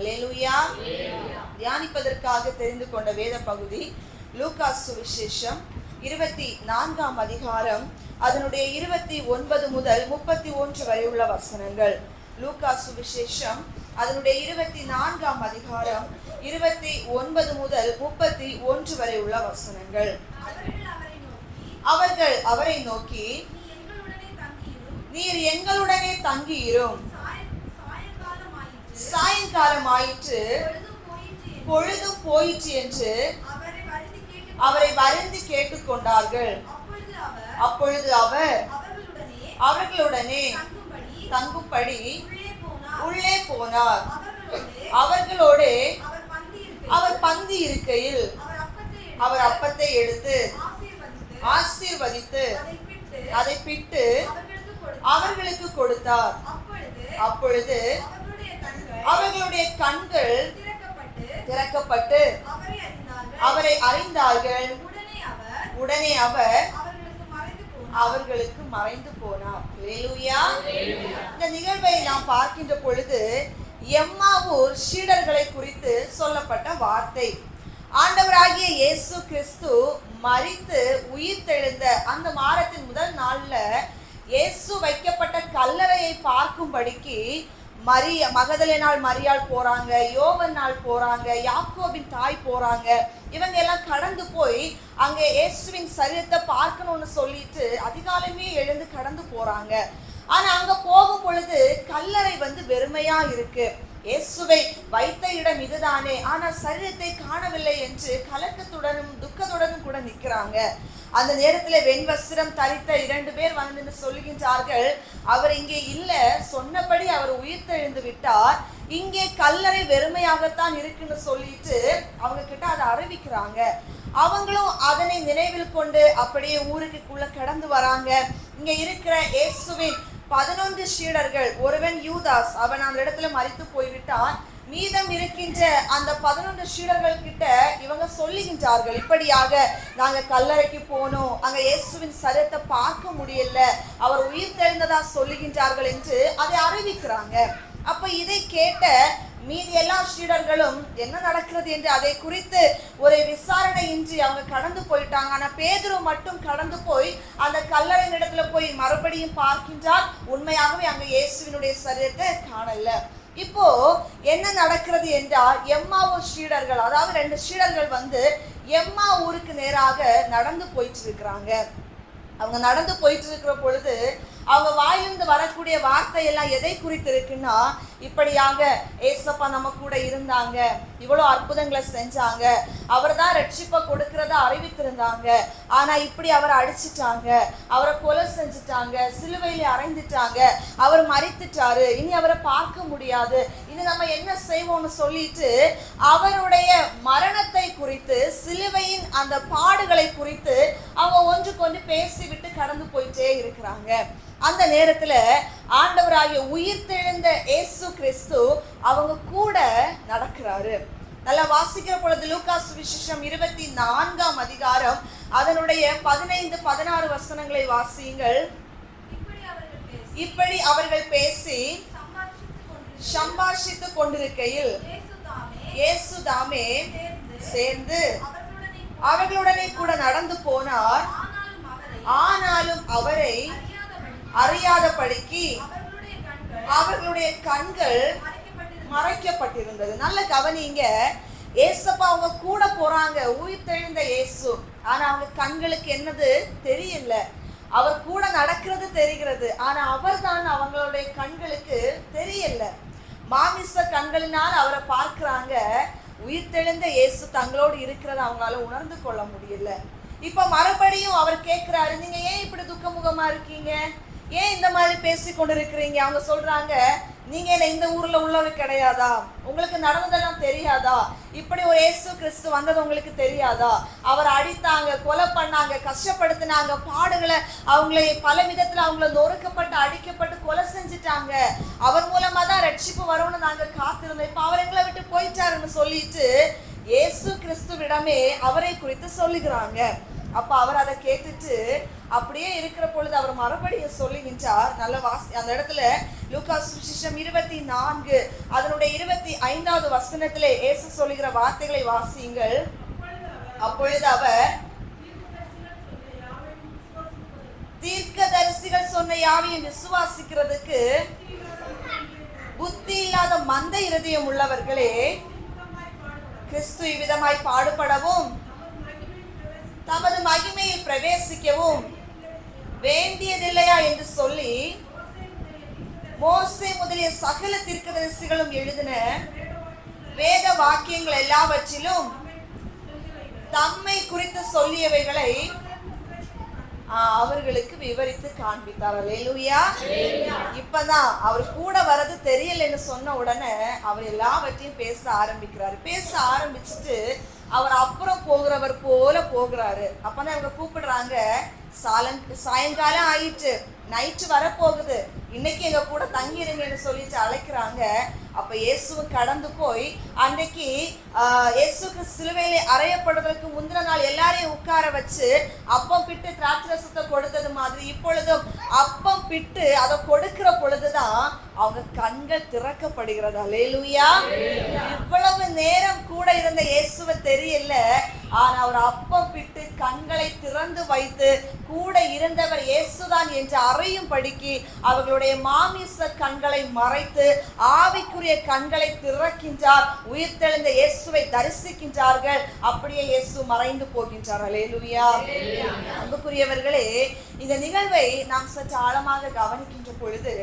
அல்லேலூயா. தியானிப்பதற்காக தெரிந்து கொண்ட வேத பகுதி லூக்கா சுவிசேஷம் 24ஆம் அதிகாரம் அதனுடைய 29 முதல் 31 வரை உள்ள வசனங்கள். லூக்கா சுவிசேஷம் அதனுடைய 24ஆம் அதிகாரம் 29 முதல் 31 வரை உள்ள வசனங்கள். அவர்கள் அவரை நோக்கி, நீர் எங்களுடனே தங்கியிரும், சாயங்காலம் ஆயிற்று, பொழுதும் போயிற்று என்று அவரை வருந்தி கேட்டுக்கொண்டார்கள். அப்பொழுது அவர் அவர்களுடனே தங்கும்படி உள்ளே போனார். அவர்களோடு அவர் பந்தி இருக்கையில் அவர் அப்பத்தை எடுத்து ஆசீர்வதித்து அதை பிட்டு அவர்களுக்கு கொடுத்தார். அப்பொழுது அவர்களுடைய கண்கள் திறக்கப்பட்டு அவரை அறிந்தார்கள். உடனே அவர் அவர்களுக்கு மறைந்து போனார். அல்லேலூயா. இந்த நிகழ்வை நாம் பார்க்கின்ற பொழுது எம்மாவூர் சீடர்களை குறித்து சொல்லப்பட்ட வார்த்தை. ஆண்டவராகிய இயேசு கிறிஸ்து மரித்து உயிர்த்தெழுந்த அந்த வாரத்தின் முதல் நாள்ல இயேசு வைக்கப்பட்ட கல்லறையை பார்க்கும்படிக்கு மகதலேனாள் மரியாள் போறாங்க, யோவன்னாள் போறாங்க, யாக்கோபின் தாய் போறாங்க. இவங்க எல்லாம் கடந்து போய் அங்கே இயேசுவின் சரீரத்தை பார்க்கணும்னு சொல்லிட்டு அதிகாலமே எழுந்து கடந்து போறாங்க. ஆனா அங்க போகும் பொழுது கல்லறை வெறுமையா இருக்கு. இயேசுவை வைத்த இடம் இதுதானே, ஆனா சரீரத்தை காணவில்லை என்று கலக்கத்துடனும் துக்கத்துடனும் கூட நிற்கிறாங்க. அந்த நேரத்துல வெண்வஸ்திரம் தரித்த 2 பேர் வந்து சொல்லுகின்றார்கள், அவர் இங்கே இல்ல, சொன்னபடி அவர் உயிர்த்தெழுந்து விட்டார், இங்கே கல்லறை வெறுமையாகத்தான் இருக்குன்னு சொல்லிட்டு அவங்க கிட்ட அதை அறிவிக்கிறாங்க. அவங்களும் அதனை நினைவில் கொண்டு அப்படியே ஊருக்குள்ள கடந்து வராங்க. இங்க இருக்கிற இயேசுவின் 11 சீடர்கள், ஒருவன் யூதாஸ், அவன் அந்த இடத்துல மரித்து போய்விட்டான். மீதம் இருக்கின்ற அந்த 11 சீடர்கள் கிட்ட இவங்க சொல்லுகின்றார்கள், இப்படியாக நாங்க கல்லறைக்கு போனோம், அங்க இயேசுவின் சரீரத்தை பார்க்க முடியல, அவர் உயிர் தெழுந்ததா சொல்லுகின்றார்கள் என்று அதை அறிவிக்கிறாங்க. அப்ப இதை கேட்ட மீதி எல்லா சீடர்களும் என்ன நடக்கிறது என்று அதை குறித்து ஒரு விசாரணையின்றி அவங்க கடந்து போயிட்டாங்க. ஆனா பேதுரு மட்டும் கடந்து போய் அந்த கல்லறையின் இடத்துல போய் மறுபடியும் பார்க்கின்றார். உண்மையாகவே அங்க இயேசுவினுடைய சரீரத்தை காணல. இப்போ என்ன நடக்கிறது என்றால், எம்மாவூர் சீடர்கள், அதாவது 2 சீடர்கள் எம்மா ஊருக்கு நேராக நடந்து போயிட்டு இருக்கிறாங்க. அவங்க நடந்து போயிட்டு இருக்கிற பொழுது அவங்க வாயிலிருந்து வரக்கூடிய வார்த்தை எல்லாம் எதை குறித்து இருக்குன்னா, இப்படியாக ஏசப்பா நம்ம கூட இருந்தாங்க, இவ்வளோ அற்புதங்களை செஞ்சாங்க, அவர் தான் ரட்சிப்பை கொடுக்கிறத அறிவித்திருந்தாங்க, ஆனா இப்படி அவரை அடிச்சிட்டாங்க, அவரை கொலை செஞ்சுட்டாங்க, சிலுவையில அறைந்துட்டாங்க, அவர் மரித்துட்டாரு, இனி அவரை பார்க்க முடியாது, இனி நம்ம என்ன செய்வோம்னு சொல்லிட்டு அவருடைய மரணத்தை குறித்து, சிலுவையின் அந்த பாடுகளை குறித்து அவங்க ஒன்றுக்கொன்று பேசிவிட்டு கடந்து போயிட்டே இருக்கிறாங்க. அந்த நேரத்துல ஆண்டவராகிய உயிர்த்தெழுந்த இயேசு கிறிஸ்து அவங்க கூட நடக்கிறாரு. நல்லா வாசிக்கிற பொழுது லூக்கா சுவிசேஷம் 24ஆம் அதிகாரம் அதனுடைய 15-16 வசனங்களை வாசியுங்கள். இப்படி அவர்கள் பேசி சம்பாஷித்து கொண்டிருக்கையில் இயேசு தாமே சேர்ந்து அவர்களுடனே கூட நடந்து போனார். ஆனாலும் அவரை அறியாதபடிக்கு அவர்களுடைய கண்கள் மறைக்கப்பட்டிருந்தது. நல்ல கவனிங்க, ஏசப்பா அவங்க கூட போறாங்க, உயிர்த்தெழுந்த இயேசு, ஆனா அவங்க கண்களுக்கு என்னது தெரியல. அவர் கூட நடக்கிறது தெரிகிறது, ஆனா அவர் தான் அவங்களுடைய கண்களுக்கு தெரியல. மாமிச கண்களினால் அவரை பார்க்கிறாங்க, உயிர்த்தெழுந்த இயேசு தங்களோடு இருக்கிறத அவங்களால உணர்ந்து கொள்ள முடியல. இப்ப மறுபடியும் அவர் கேட்கிறாரு, நீங்க ஏன் இப்படி துக்கமுகமா இருக்கீங்க, ஏன் இந்த மாதிரி பேசி கொண்டு இருக்கிறீங்க? அவங்க சொல்றாங்க, நீங்க என்ன இந்த ஊர்ல உள்ளவர் கிடையாதா, உங்களுக்கு நடந்ததெல்லாம் தெரியாதா, இப்படி ஒரு இயேசு கிறிஸ்து வந்தது உங்களுக்கு தெரியாதா, அவர் அடித்தாங்க, கொலை பண்ணாங்க, கஷ்டப்படுத்தினாங்க, பாடுகளை அவங்களை பல விதத்துல அவங்கள நொறுக்கப்பட்டு அடிக்கப்பட்டு கொலை செஞ்சுட்டாங்க, அவர் மூலமா தான் ரட்சிப்பு வரும்னு நாங்க காத்திருந்தோம், இப்ப அவர் எங்களை விட்டு போயிட்டாருன்னு சொல்லிட்டு இயேசு கிறிஸ்துவிடமே அவரை குறித்து சொல்லுகிறாங்க. அப்ப அவர் அதை கேட்டுட்டு அப்படியே இருக்கிற பொழுது அவர் மறுபடியும் சொல்லுகின்றார். நல்ல அந்த இடத்துல லூக்கா சுவிசேஷம் 24 அதனுடைய 25வது வசனத்திலே இயேசு சொல்லுகிற வார்த்தைகளை வாசியுங்கள். அப்பொழுது அவர் தீர்க்கதரிசிகள் சொன்ன யாவையும் விசுவாசிக்கிறதுக்கு புத்தி இல்லாத மந்த இருதயம் உள்ளவர்களே, கிறிஸ்து இவ்விதமாய் பாடுபடவும் தமது மகிமையில் பிரவேசிக்கவும் வேண்டியதில்லையா என்று சொல்லி மோசே முதலிய சகல தீர்க்கதரிசிகளும் எழுதின வேத வாக்கியங்கள் எல்லாவற்றிலும் தம்மை குறித்து சொல்லியவைகளை அவர்களுக்கு விவரித்து காண்பித்தார். அல்லேலூயா. இப்பதான் அவர் கூட வரது தெரியலன்னு சொன்ன உடனே அவர் எல்லாவற்றையும் பேச ஆரம்பிக்கிறாரு. பேச ஆரம்பிச்சுட்டு அவர் அப்புறம் போகிறவர் போல போகிறாரு. அப்பதான் அவங்க கூப்பிடுறாங்க, சாயங்காலம் ஆயிட்டு, நைட்டு வரப்போகுது, இன்னைக்கு எங்க கூட தங்கிருங்கன்னு சொல்லிட்டு அழைக்கிறாங்க. அப்ப இயேசுவும் கடந்து போய் அன்றைக்கு இயேசுக்கு சிலுவையிலே அறையப்படுவதற்கு முந்தின நாள் எல்லாரையும் உட்கார வச்சு அப்பம் பிட்டு திராட்சரசத்தை கொடுத்தது மாதிரி இப்பொழுதும் அப்பம் பிட்டு அதை கொடுக்கிற பொழுதுதான் அவங்க கண்கள் திறக்கப்படுகிறது. அல்லேலூயா. இவ்வளவு நேரம் கூட இருந்த இயேசுவை தெரியல, ஆனா அவர் அப்பம் பிட்டு கண்களை திறந்து வைத்து கூட இருந்தவர் இயேசுதான் என்று அறியும்படிக்கு அவர்களுடைய மாமிச கண்களை மறைத்து ஆவிக்குரிய கண்களை திறக்கின்றார். உயிர்த்தெழுந்த இயேசுவை தரிசிக்கின்றார்கள். அப்படியே இயேசு மறைந்து போகின்றார். அல்லேலூயா. அன்புக்குரியவர்களே, இந்த நிகழ்வை நாம் சற்று ஆழமாக கவனிக்கின்ற பொழுது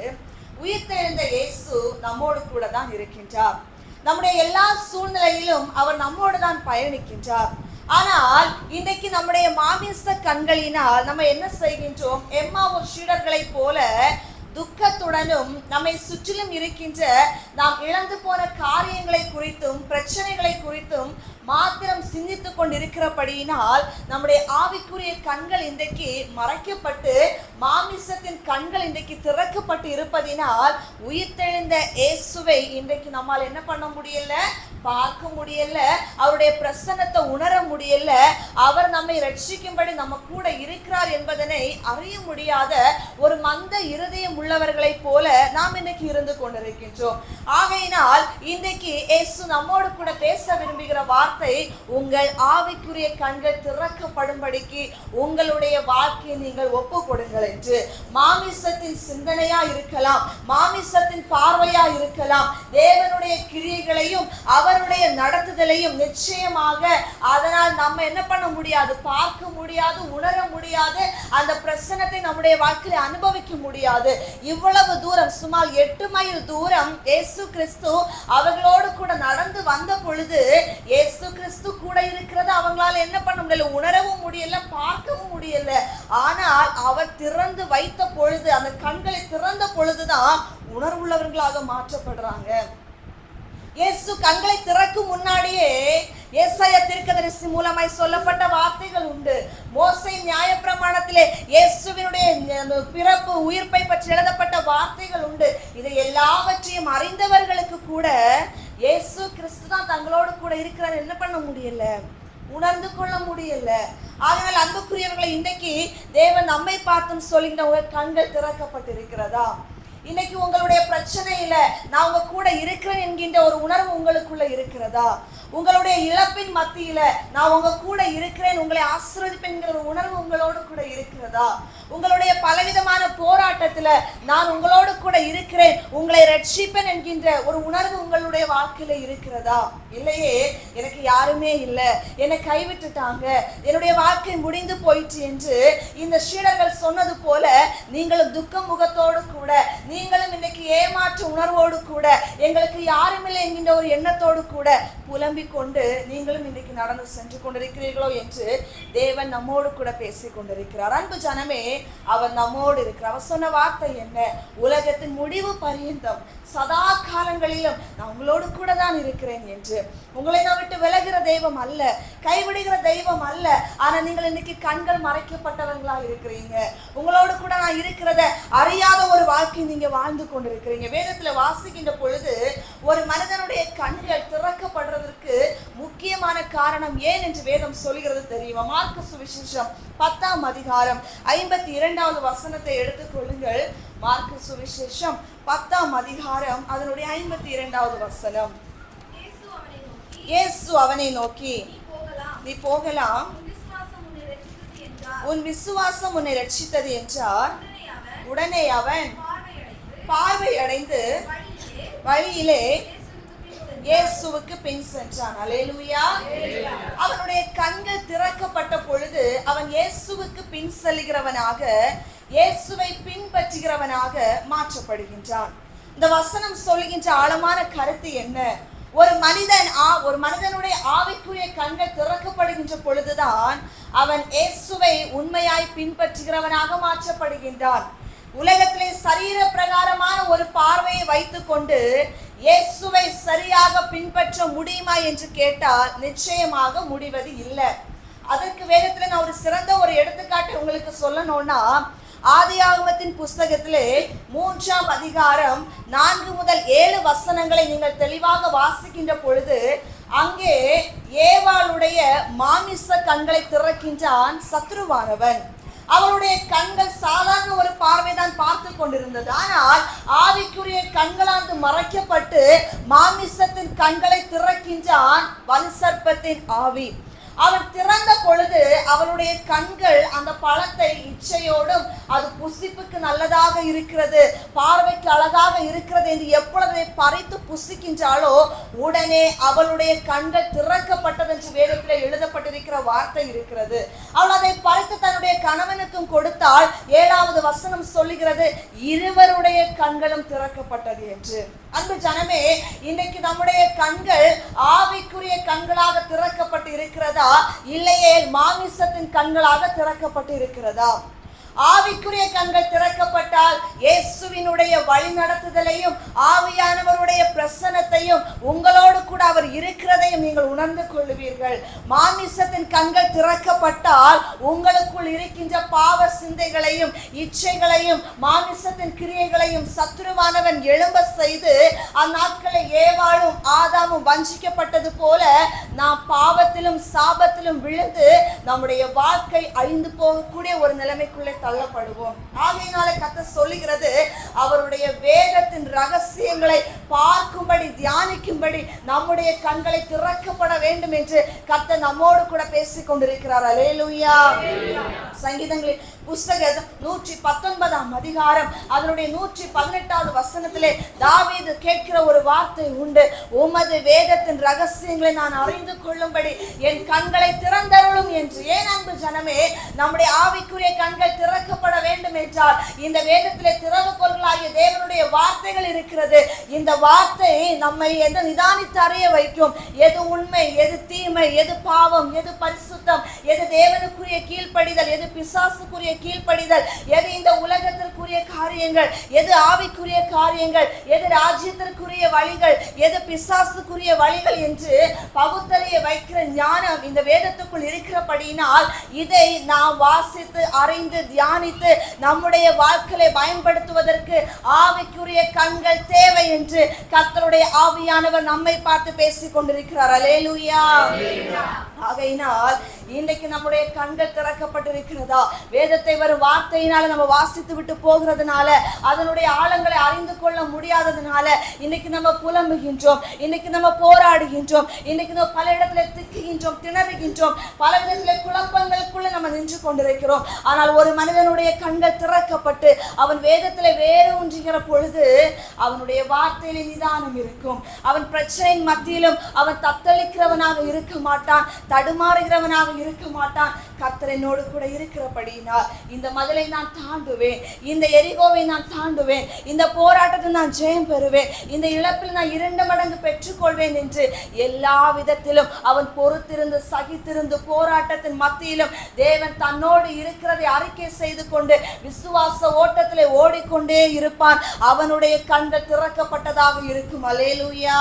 உயிர்த்தெழுந்த இயேசு நம்மோடு கூட தான் இருக்கின்றார். நம்முடைய எல்லா சூழ்நிலையிலும் அவர் நம்மோடு தான் பயணிக்கின்றார். ஆனால் இன்றைக்கு நம்முடைய மாமிச கண்களினால் நம்ம என்ன செய்கின்றோம்? எம்மாவூர் சீடர்களை போல துக்கத்துடனும் நம்மை சுற்றிலும் இருக்கின்ற நாம் இழந்து போன காரியங்களை குறித்தும் பிரச்சனைகளை குறித்தும் மாத்திரம் சிந்தித்து கொண்டிருக்கிறபடியினால் நம்முடைய ஆவிக்குரிய கண்கள் இன்றைக்கு மறைக்கப்பட்டு மாமிசத்தின் கண்கள் இன்றைக்கு திறக்கப்பட்டு இருப்பதினால் உயிர்த்தெழுந்த இயேசுவை இன்றைக்கு நம்மால் என்ன பண்ண முடியல, பார்க்க முடியல, அவருடைய பிரசன்னத்தை உணர முடியல, அவர் நம்மை ரட்சிக்கும்படி நம்ம கூட இருக்கிறார் என்பதனை அறிய முடியாத ஒரு மந்த இருதயம் உள்ளவர்களை போல நாம் இன்னைக்கு இருந்து கொண்டிருக்கின்றோம். ஆகையினால் இன்றைக்கு இயேசு நம்மோடு கூட பேச விரும்புகிற வார்த்தை, உங்கள் ஆவிக்குரிய கண்கள் திறக்கப்படும்படிக்கு உங்களுடைய வாழ்க்கையை நீங்கள் ஒப்பு கொடுங்கள் என்று. மாமிசத்தின் சிந்தனையா இருக்கலாம், மாமிசத்தின் பார்வையா இருக்கலாம், தேவனுடைய கிரியைகளையும் அவருடைய நடத்துதலையும் நிச்சயமாக அதனால் நம்ம என்ன பண்ண முடியாது, பார்க்க முடியாது, உணர முடியாது, அந்த பிரசன்னத்தை நம்முடைய வாழ்க்கையில அனுபவிக்க முடியாது. இவ்வளவு தூரம், சுமார் 8 மைல் தூரம் இயேசு கிறிஸ்து அவர்களோடு கூட நடந்து வந்த பொழுது இயேசு கிறிஸ்து கூட இருக்கிறது அவங்களால என்ன பண்ண முடியல, உணரவும் முடியல, பார்க்கவும் முடியல. ஆனால் அவர் திறந்து வைத்த பொழுது, அந்த கண்களை திறந்த பொழுதுதான் உணர்வுள்ளவர்களாக மாற்றப்படுறாங்க. இயேசு கண்களை திறக்கும் முன்னாடியே ஏசாயா தீர்க்கதரிசி மூலமாய் சொல்லப்பட்ட வார்த்தைகள் உண்டு. மோசே நியாயப்பிரமாணத்திலே இயேசுவினுடைய பிறப்பு உயிர்ப்பை பற்றி எழுதப்பட்ட வார்த்தைகள் உண்டு. இதை எல்லாவற்றையும் அறிந்தவர்களுக்கு கூட இயேசு கிறிஸ்து தான் தங்களோடு கூட இருக்கிறார் என்ன பண்ண முடியல, உணர்ந்து கொள்ள முடியல. ஆனால் அன்புக்குரியவர்களை, இன்றைக்கு தேவன் நம்மை பார்த்தும் சொல்லுகிற உங்கள் கண்கள் திறக்கப்பட்டிருக்கிறதா? இன்னைக்கு உங்களுடைய பிரச்சனையில நான் உங்க கூட இருக்கிறேன் என்கின்ற ஒரு உணர்வு உங்களுக்குள்ள இருக்கிறதா? உங்களுடைய இழப்பின் மத்தியில நான் உங்க கூட இருக்கிறேன், உங்களை ஆசீர்வதிப்பேன் என்கிற ஒரு உணர்வு உங்களோடு கூட இருக்கிறதா? உங்களுடைய பலவிதமான போராட்டத்துல நான் உங்களோடு கூட இருக்கிறேன், உங்களை ரட்சிப்பேன் என்கின்ற ஒரு உணர்வு உங்களுடைய வாழ்க்கையில இருக்கிறதா? இல்லையே, எனக்கு யாருமே இல்லை, என்னை கைவிட்டுட்டாங்க, என்னுடைய வாழ்க்கை முடிந்து போயிற்று என்று இந்த சீடர்கள் சொன்னது போல நீங்களும் துக்க முகத்தோடு கூட, நீங்களும் இன்னைக்கு ஏமாற்று உணர்வோடு கூட, எங்களுக்கு யாருமில்லை என்கின்ற ஒரு எண்ணத்தோடு கூட புலம்பிக் கொண்டு நீங்களும் இன்னைக்கு நடந்து சென்று கொண்டிருக்கிறீர்களோ என்று தேவன் நம்மோடு கூட பேசிக் கொண்டிருக்கிறார். அன்பு ஜனமே, அவர் நம்மோடு இருக்கிறார். அவர் சொன்ன வார்த்தை என்ன? உலகத்தின் முடிவு பரியந்தம் சதா காலங்களிலும் நான் உங்களோடு கூட தான் இருக்கிறேன் என்று. உங்களை நான் விட்டு விலகிற தெய்வம் அல்ல, கைவிடுகிற தெய்வம் அல்ல. ஆனா நீங்கள் இன்னைக்கு கண்கள் மறைக்கப்பட்டவங்களா இருக்கிறீங்க. உங்களோடு கூட நான் இருக்கிறத அறியாத ஒரு வாழ்க்கை நீங்க வாழ்ந்து கொண்டிருக்கிறீங்க. வேதத்துல வாசிக்கின்ற பொழுது ஒரு மனிதனுடைய கண்கள் திறக்கப்படுறதற்கு முக்கியமான காரணம் ஏன் என்று வேதம் சொல்கிறது தெரியுமா? மார்க்கு சுவிசேஷம் 10ஆம் அதிகாரம் 52வது வசனத்தை எடுத்துக்கொள்ளுங்கள். மார்க்கு சுவிசேஷம் 10ஆம் அதிகாரம் அதனுடைய 52வது வசனம். இயேசு அவனை நோக்கி, நீ போகலாம், உன் விசுவாசம் உன்னை ரட்சித்தது என்றார். உடனே அவன் பார்வை அடைந்து வழியிலே இயேசுவுக்கு பின் சென்றான். அல்லேலூயா. அவனுடைய கண்கள் திறக்கப்பட்ட பொழுது அவன் இயேசுவுக்கு பின் செல்கிறவனாக, இயேசுவை பின்பற்றுகிறவனாக மாற்றப்படுகின்றான். இந்த வசனம் சொல்லுகின்ற ஆழமான கருத்து என்ன? ஒரு மனிதனுடைய ஆவிக்குரிய கண்கள் திறக்கப்படுகின்ற பொழுதுதான் அவன் இயேசுவை உண்மையாய் பின்பற்றுகிறவனாக மாற்றப்படுகின்றான். உலகத்திலே சரீர பிரகாரமான ஒரு பார்வையை வைத்துக் கொண்டு இயேசுவை சரியாக பின்பற்ற முடியுமா என்று கேட்டால் நிச்சயமாக முடிவது இல்லை. அதற்கு வேதத்தில் நான் ஒரு சிறந்த ஒரு எடுத்துக்காட்டு உங்களுக்கு சொல்லணும்னா, ஆதியாகமத்தின் புஸ்தகத்திலே 3ஆம் அதிகாரம் 4 முதல் 7 வசனங்களை நீங்கள் தெளிவாக வாசிக்கின்ற பொழுது அங்கே ஏவாளுடைய மாமிச கண்களை திறக்கின்றான் சத்ருவானவன். அவருடைய கண்கள் சாதாரண ஒரு பார்வைதான் பார்த்து கொண்டிருந்தது. ஆனால் ஆவிக்குரிய கண்களானது மறைக்கப்பட்டு மாமிசத்தின் கண்களை திறக்கின்றான் வலுசர்ப்பத்தின் ஆவி. அவன் திறந்த பொழுது அவளுடைய கண்கள் அந்த பழத்தை இச்சையோடும் அது புசிப்புக்கு நல்லதாக இருக்கிறது, பார்வைக்கு அழகாக இருக்கிறது என்று எப்பொழுதை பறித்து புசிக்கின்றாலோ உடனே அவளுடைய கண்கள் திறக்கப்பட்டது என்று வேதத்தில் எழுதப்பட்டிருக்கிற வார்த்தை இருக்கிறது. அவள் அதை பறித்து தன்னுடைய கணவனுக்கும் கொடுத்தால் 7வது வசனம் சொல்லுகிறது, இருவருடைய கண்களும் திறக்கப்பட்டது என்று. அன்பு ஜனமே, இன்றைக்கு நம்முடைய கண்கள் ஆவிக்குரிய கண்களாக திறக்கப்பட்டு இருக்கிறதா, இல்லையே மாமிசத்தின் கண்களாக திறக்கப்பட்டு இருக்கிறதா? ஆவிக்குரிய கண்கள் திறக்கப்பட்டால் இயேசுவினுடைய வழி நடத்துதலையும் ஆவியானவருடைய பிரசன்னத்தையும் உங்களோடு கூட அவர் இருக்கிறதையும் நீங்கள் உணர்ந்து கொள்ளுவீர்கள். மாமிசத்தின் கண்கள் திறக்கப்பட்டால் உங்களுக்குள் இருக்கின்ற பாவ சிந்தைகளையும் இச்சைகளையும் மாமிசத்தின் கிரியைகளையும் சத்துருவானவன் எழும்ப செய்து அந்நாட்களை ஏவாளும் ஆதாமும் வஞ்சிக்கப்பட்டது போல நாம் பாவத்திலும் சாபத்திலும் விழுந்து நம்முடைய வாழ்க்கை அழிந்து போகக்கூடிய ஒரு நிலைமைக்குள்ளே தள்ளப்படுவோம். ஆகையினாலே கர்த்தர் சொல்லுகிறது, அவருடைய வேதத்தின் ரகசியங்களை பார்க்கும்படி தியானிக்கும்படி நம்முடைய கண்களை திறக்கப்பட வேண்டும் என்று கர்த்தர் நம்மோடு கூட பேசிக் கொண்டிருக்கிறார். அல்லேலூயா. சங்கீதங்களின் புஸ்தகம் 119ஆம் அதிகாரம் அதனுடைய 118வது வசனத்திலே தாவீது கேட்கிற ஒரு வார்த்தை உண்டு, உமது வேதத்தின் ரகசியங்களை நான் அறிந்து கொள்ளும்படி என் கண்களை திறந்தருளும் என்று. ஏன் அன்பு ஜனமே, நம்முடைய ஆவிக்குரிய கண்கள் திறக்கப்பட வேண்டும் என்றால் இந்த வேதத்திலே திறவுகோல்களாகிய தேவனுடைய வார்த்தைகள் இருக்கிறது. இந்த வார்த்தை நம்மை எது நிதானித்து அறிய வைக்கும், எது உண்மை, எது தீமை, எது பாவம், எது பரிசுத்தம், எது தேவனுக்குரிய கீழ்ப்படிதல், எது பிசாசுக்குரிய கீழ்ப்படிதல், எது இந்த உலகத்திற்குரிய காரியங்கள், எது ஆவிக்குரிய காரியங்கள், எது ராஜ்யத்திற்குரிய வழிகள், எது பிசாசுக்குரிய வழிகள் என்று பகுத்தறிய வைக்கிற ஞானம் இந்த வேதத்துக்குள் இருக்கிறபடியினால் இதை நாம் வாசித்து அறிந்து தியானித்து நம்முடைய வாழ்க்கையை பயன்படுத்துவதற்கு ஆவிக்குரிய கண்கள் தேவை என்று கர்த்தருடைய ஆவியானவர் நம்மை பார்த்து பேசிக் கொண்டிருக்கிறார். அல்லேலூயா. ஆகையினால் இன்றைக்கு நம்முடைய கண்கள் திறக்கப்பட்டிருக்கிறதா? வேதத்தை வரும் வார்த்தையினால நம்ம வாசித்து விட்டு போகிறதுனால அதனுடைய ஆழங்களை அறிந்து கொள்ள முடியாததுனால இன்னைக்கு நம்ம புலம்புகின்றோம், இன்னைக்கு நம்ம போராடுகின்றோம், இன்னைக்கு நம்ம பல இடத்துல திக்குகின்றோம், திணறுகின்றோம், பல விதத்துல குழப்பங்களுக்குள்ள நம்ம நின்று கொண்டிருக்கிறோம். ஆனால் ஒரு மனிதனுடைய கண்கள் திறக்கப்பட்டு அவன் வேதத்துல வேறு ஒன்றுகிற பொழுது அவனுடைய வார்த்தையில நிதானம் இருக்கும். அவன் பிரச்சனையின் மத்தியிலும் அவன் தத்தளிக்கிறவனாக இருக்க மாட்டான், தடுமாறுகிறவனாக இருக்க மாட்டான். கர்த்தர் என்னோடு கூட இருக்கிறபடியினால் இந்த மதிலை நான் தாண்டுவேன், இந்த எரிகோவை நான் தாண்டுவேன், இந்த போராட்டத்தை நான் ஜெயம் பெறுவேன், இந்த இழப்பில் நான் 2 மடங்கு பெற்றுக்கொள்வேன் என்று எல்லா விதத்திலும் அவன் பொறுத்திருந்து சகித்திருந்து போராட்டத்தின் மத்தியிலும் தேவன் தன்னோடு இருக்கிறதை அறிக்கை செய்து கொண்டு விசுவாச ஓட்டத்திலே ஓடிக்கொண்டே இருப்பான். அவனுடைய கண்கள் திறக்கப்பட்டதாக இருக்கும். அல்லேலூயா.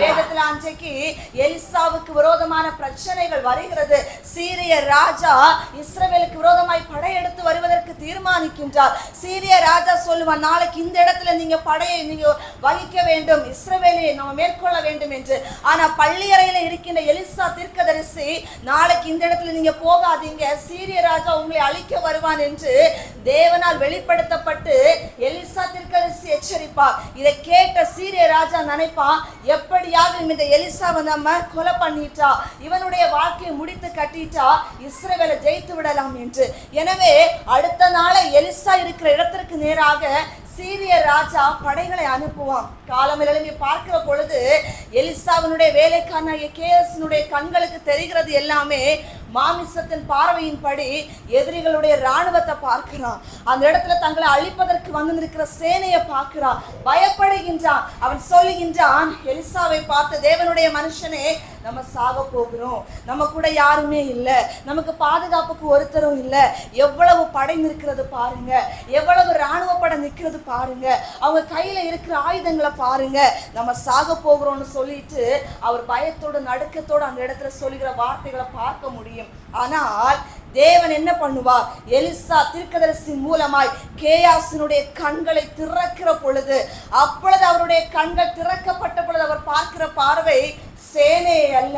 வேதத்தில் அன்றைக்கு எலிசாவுக்கு விரோதமான பிரச்சனைகள் வருகிறது. சீரிய ராஜா இஸ்ரவேலுக்கு விரோதமாய் படையெடுத்து வருவதற்கு தீர்மானிக்கின்றார். சீரிய ராஜா சொல்லுவான், நாளைக்கு இந்த இடத்துல நீங்க படையை நீங்க வகிக்க வேண்டும், இஸ்ரவேலை நம்ம மேற்கொள்ள வேண்டும் என்று. ஆனா பள்ளியறையில இருக்கின்ற எலிசா தீர்க்கதரிசி, நாளைக்கு இந்த இடத்துல நீங்க போகாதீங்க, சீரிய ராஜா உங்களை அழிக்க வருவான் என்று தேவனால் வெளிப்படுத்தப்பட்டு எலிசா தீர்க்கதரிசி எச்சரிப்பார். இதை கேட்ட சீரிய ராஜா நினைப்பான், எப்படியாவது இந்த எலிசாவை நம்ம கொலை பண்ணிட்டா, இவனுடைய வாழ்க்கையை முடித்து கட்டிட்டா இஸ்ரவேலை ஜெயித்து விடலாம் என்று. எனவே அடுத்த நாளை எலிசா இருக்கிற இடத்திற்கு நேராக சீரிய ராஜா படைகளை அனுப்புவான். காலமில் எழும்பி பார்க்கிற பொழுது எலிசாவினுடைய வேலைக்கான கேயஸினுடைய கண்களுக்கு தெரிகிறது எல்லாமே மாமிசத்தின் பார்வையின்படி எதிரிகளுடைய இராணுவத்தை பார்க்கிறான். அந்த இடத்துல தங்களை அழிப்பதற்கு வந்திருக்கிற சேனையை பார்க்கிறான், பயப்படுகின்றான். அவன் சொல்லுகின்றான், எலிசாவை பார்த்து, தேவனுடைய மனுஷனே, நம்ம சாக போகிறோம், நம்ம கூட யாருமே இல்லை, நமக்கு பாதுகாப்புக்கு ஒருத்தரும் இல்லை, எவ்வளவு படை நிற்கிறது பாருங்க, எவ்வளவு இராணுவ படை நிற்கிறது பாருங்க, அவங்க கையில இருக்கிற ஆயுதங்களை பாருங்க, நம்ம சாக போகிறோம்னு சொல்லிட்டு அவர் பயத்தோடு நடுக்கத்தோடு அந்த இடத்துல சொல்லுகிற வார்த்தைகளை பார்க்க முடியும். ஆனால் தேவன் என்ன பண்ணுவார்? எலிசா தீர்க்கதரிசி மூலமாய் கேயாசினுடைய கண்களை திறக்கிற பொழுது, அப்பொழுது அவருடைய கண்கள் திறக்கப்பட்ட பொழுது அவர் பார்க்கிற பார்வை சேனையை அல்ல,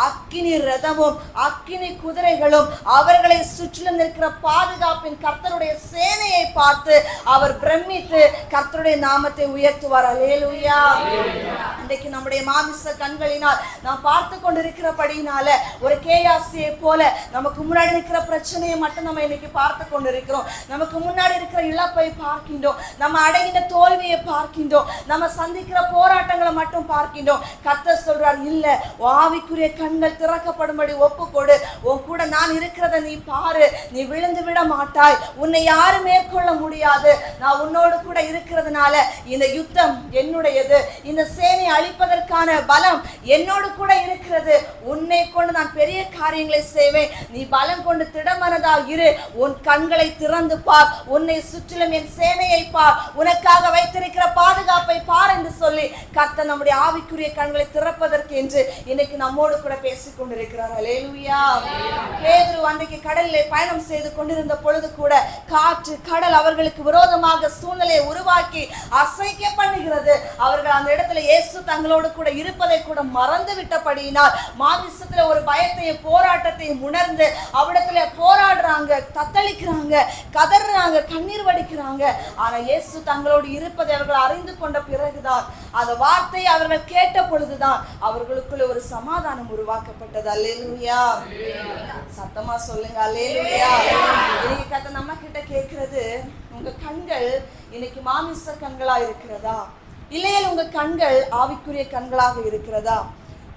அக்கினி ரதமும் அக்கினி குதிரைகளும் அவர்களை சுற்றிலும் இருக்கிற பாதுகாப்பின் கர்த்தருடைய சேனையை பார்த்து அவர் பிரமித்து கர்த்தருடைய நாமத்தை உயர்த்துவார். அல்லேலூயா. இன்றைக்கு நம்முடைய மாமிச கண்களினால் நாம் பார்த்து கொண்டிருக்கிறபடினால ஒரு கேயாசியை போல நமக்கு முன்னாடி இருக்கிற பிரச்சனையை மட்டும் நம்ம இன்னைக்கு பார்த்து கொண்டிருக்கிறோம். நமக்கு முன்னாடி இருக்கிற இழப்பை பார்க்கின்றோம், நம்ம அடைகின்ற தோல்வியை பார்க்கின்றோம், நம்ம சந்திக்கிற போராட்டங்களை மட்டும் பார்க்கின்றோம். கர்த்தர் சொல்றார், இல்ல, ஆவிக்குரிய கண்கள் திறக்கப்படும்படி ஒப்பு கொடு, உன் கூட நான் இருக்கிறத நீ பாரு, நீ விழுந்து விட மாட்டாய், உன்னை யாரும் மேற்கொள்ள முடியாது, நான் உன்னோடு கூட இருக்கிறதுனால இந்த யுத்தம் என்னுடையது, இந்த சேனை அழிப்பதற்கான பலம் என்னோடு கூட இருக்கிறது, உன்னை கொண்டு நான் பெரிய காரியங்களை செய்வேன், நீ பலம் கொண்டு திடமனதா இரு, உன் கண்களை திறந்து பார், உன்னை சுற்றிலும் என் சேனையை பார், உனக்காக வைத்திருக்கிற பாதுகாப்பை பார் என்று சொல்லி கர்த்தர் நம்முடைய ஆவிக்குரிய கண்களை திறப்பதற்கு என்று இன்னைக்கு நம்மோடு கூட பேசிக் கொண்டிருக்கிறார். அல்லேலூயா. பேதுரு அன்றைக்கு கடலிலே பயணம் செய்து கொண்டிருந்த பொழுது கூட காற்று கடல் அவர்களுக்கு விரோதமாக சூழ்நிலையை உருவாக்கி அசைக்க பண்ணுகிறது. அவர்கள் அந்த இடத்துல இயேசு தங்களோடு கூட இருப்பதை கூட மறந்து விட்டபடியினால் மாமிசத்துல ஒரு பயத்தையும் போராட்டத்தையும் உணர்ந்து அவ்விடத்துல போராடுறாங்க, தத்தளிக்கிறாங்க, கதறாங்க, கண்ணீர் வடிக்கிறாங்க. ஆனா இயேசு தங்களோடு இருப்பதை அவர்கள் அறிந்து கொண்ட பிறகுதான், அந்த வார்த்தையை அவர்கள் கேட்ட பொழுதுதான் அவர்களுக்குள்ள ஒரு சமாதானம் உருவாக்கப்பட்டது. அல்லேலூயா. சத்தமா சொல்லுங்க அல்லேலூயா. இன்னைக்கு கர்த்தர் நம்ம கிட்ட கேட்கிறது, உங்க கண்கள் இன்னைக்கு மாமிச கண்களா இருக்கிறதா, இல்லையா உங்க கண்கள் ஆவிக்குரிய கண்களாக இருக்கிறதா?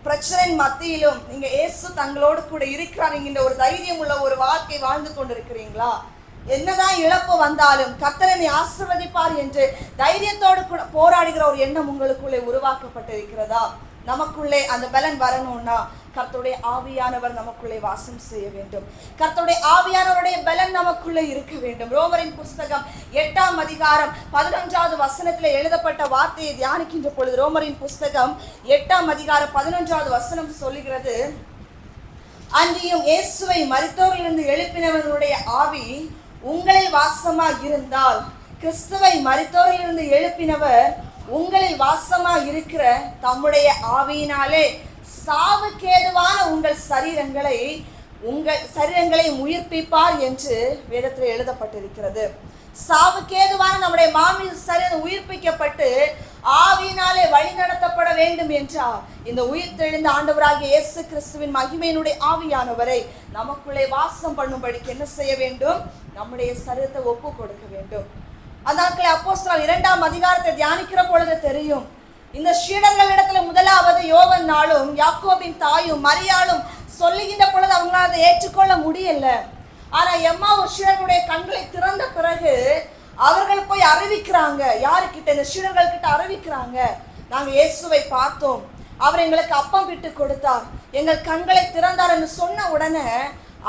பிரச்சனை மத்தியிலும் நீங்க இயேசு தங்களோடு கூட இருக்கிறாருங்கிற ஒரு தைரியம் உள்ள ஒரு வாழ்க்கை வாழ்ந்து கொண்டிருக்கிறீங்களா? என்னதான் இழப்பு வந்தாலும் கர்த்தர் என்னை ஆசீர்வதிப்பார் என்று தைரியத்தோடு கூட போராடுகிற ஒரு எண்ணம் உங்களுக்குள்ளே உருவாக்கப்பட்டிருக்கிறதா? நமக்குள்ளே அந்த பலன் வரணும்னா கர்த்தருடைய ஆவியானவர் நமக்குள்ளே வாசம் செய்ய வேண்டும். கர்த்தருடைய ஆவியானவருடைய பலன் நமக்குள்ளே இருக்க வேண்டும். ரோமரின் புஸ்தகம் 8ஆம் அதிகாரம் 11வது வசனத்தில் எழுதப்பட்ட வார்த்தையை தியானிக்கின்ற பொழுது, ரோமரின் புஸ்தகம் 8ஆம் அதிகாரம் 11வது வசனம் சொல்லுகிறது, அன்றியும் இயேசுவை மரித்தோரிலிருந்து எழுப்பினவர்களுடைய ஆவி உங்களில் வாசமாக இருந்தால், கிறிஸ்துவை மரித்தோரிலிருந்து எழுப்பினவர் உங்களில் வாசமா இருக்கிற தம்முடைய ஆவியினாலே சாவுக்கேதுவான உங்கள் சரீரங்களை உயிர்ப்பிப்பார் என்று வேதத்தில் எழுதப்பட்டிருக்கிறது. சாவுக்கேதுவான நம்முடைய மாமிச சரீரம் உயிர்ப்பிக்கப்பட்டு ஆவியினாலே வழி நடத்தப்பட வேண்டும் என்றால் இந்த உயிர் தெளிந்த ஆண்டவராகிய இயேசு கிறிஸ்துவின் மகிமையினுடைய ஆவியானவரை நமக்குள்ளே வாசம் பண்ணும்படிக்கு என்ன செய்ய வேண்டும்? நம்முடைய சரீரத்தை ஒப்பு கொடுக்க வேண்டும். அதாக்களை அப்போஸ்தலர் 2ஆம் அதிகாரத்தை தியானிக்கிற பொழுது தெரியும், இந்த சீடர்களிடத்துல முதலாவது யோவன்னாலும் யாக்கோபின் தாயும் மரியாளும் சொல்லுகின்ற பொழுது அவங்களால அதை ஏற்றுக்கொள்ள முடியல. ஆனா எம்மாவூர் சீடர்களுடைய கண்களை திறந்த பிறகு அவர்கள் போய் அறிவிக்கிறாங்க. யாருக்கிட்ட? இந்த சீடர்கள் கிட்ட அறிவிக்கிறாங்க, நாங்க இயேசுவை பார்த்தோம், அவர் எங்களுக்கு அப்பம் விட்டு கொடுத்தார், எங்கள் கண்களை திறந்தார் என்று சொன்ன உடனே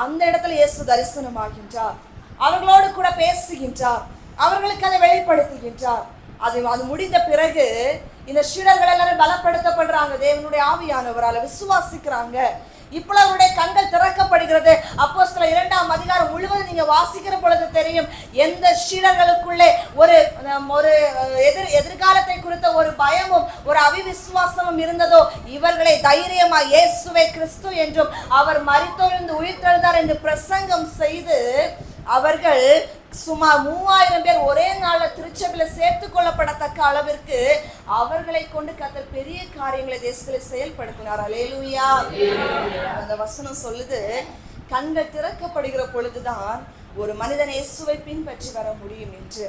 அந்த இடத்துல இயேசு தரிசனமாகின்றார், அவர்களோடு கூட பேசுகின்றார், அவர்களுக்கு அதை வெளிப்படுத்துகின்றார். அது முடிந்த பிறகு இந்த சீடர்கள் எல்லாரும் பலப்படுத்தப்படுறாங்க, தேவனுடைய ஆவியானவரால் விசுவாசிக்கிறாங்க. இப்போ அவருடைய கண்கள் திறக்கப்படுகிறது. அப்போஸ்தலர் 2ஆம் அதிகாரம் முழுவதும் நீங்க வாசிக்கிற பொழுது தெரியும், எந்த சீடர்களுக்குள்ளே ஒரு எதிர்காலத்தை குறித்த ஒரு பயமும் ஒரு அவிவிசுவாசமும் இருந்ததோ, இவர்களை தைரியமா இயேசுவே கிறிஸ்து என்றும் அவர் மரித்தோரிலிருந்து உயிர்த்தெழுந்தார் என்று பிரசங்கம் செய்து அவர்கள் சுமார் 3000 பேர் ஒரே நாள்ல திருச்சபையில சேர்த்துக் கொள்ளப்படத்தக்க அளவிற்கு அவர்களை கொண்டு கர்த்தர் பெரிய காரியங்களை தேசத்தில் செயல்படுத்தினார். அல்லேலூயா. அந்த வசனம் சொல்லுது, கண்கள் திறக்கப்படுகிற பொழுதுதான் ஒரு மனிதன் இயேசுவை பின்பற்றி வர முடியும் என்று.